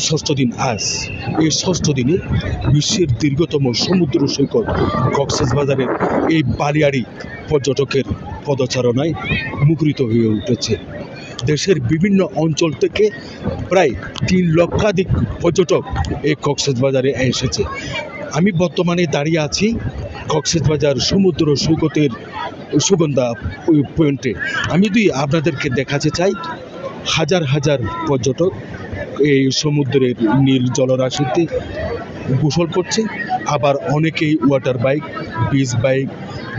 ষষ্ঠ দিন আজ। এই ষষ্ঠ দিনে বিশ্বের দীর্ঘতম সমুদ্র সৈকত কক্সবাজারের এই বালিয়াড়ি পর্যটকের পদচারণায় মুখরিত হয়ে উঠেছে। দেশের বিভিন্ন অঞ্চল থেকে প্রায় 3 লক্ষাধিক পর্যটক এই কক্সবাজারে এসেছে। আমি বর্তমানে দাঁড়িয়ে আছি কক্সবাজার সমুদ্র সৈকতের সুগন্ধা পয়েন্টে। আমি আপনাদেরকে দেখাতে চাই হাজার হাজার পর্যটক এই সমুদ্রের নীল জলরাশিতে গোসল করছে, আবার অনেকেই ওয়াটার বাইক, বিচ বাইক,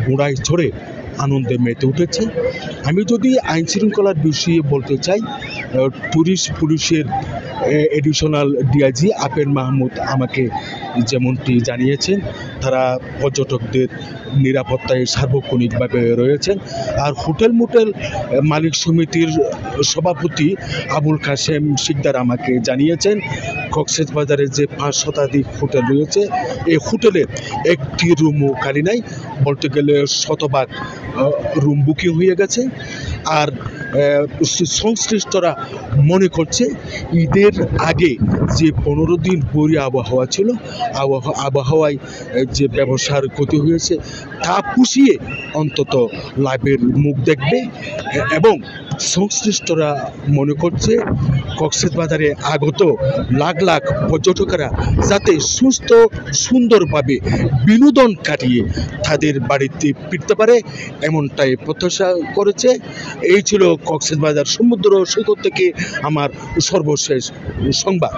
ঘোড়ায় চড়ে আনন্দে মেতে উঠেছে। আমি যদি আইন শৃঙ্খলার বিষয়ে বলতে চাই, ট্যুরিস্ট পুলিশের এডিশনাল ডিআইজি আফের মাহমুদ আমাকে যেমনটি জানিয়েছেন, তারা পর্যটকদের নিরাপত্তায় সার্বক্ষণিকভাবে রয়েছেন। আর হোটেল মোটেল মালিক সমিতির সভাপতি আবুল কাশেম শিকদার আমাকে জানিয়েছেন, কক্সবাজারে যে 5 শতাধিক হোটেল রয়েছে, এই হোটেলের একটি রুমও খালি নাই, বলতে গেলে শতভাগ রুম বুকিং হয়ে গেছে। আর সংশ্লিষ্টরা মনে করছে ঈদের আগে যে 15 দিন বৈরী আবহাওয়া ছিল, আবহাওয়ায় যে ব্যবসার ক্ষতি হয়েছে তা পুষিয়ে অন্তত লাভের মুখ দেখবে। এবং সংশ্লিষ্টরা মনে করছে কক্সবাজারে আগত লাখ লাখ পর্যটকেরা যাতে সুস্থ সুন্দরভাবে বিনোদন কাটিয়ে তাদের বাড়িতে ফিরতে পারে, এমনটাই প্রত্যাশা করেছে। এই ছিল কক্সবাজার সমুদ্র সৈকত থেকে আমার সর্বশেষ সংবাদ।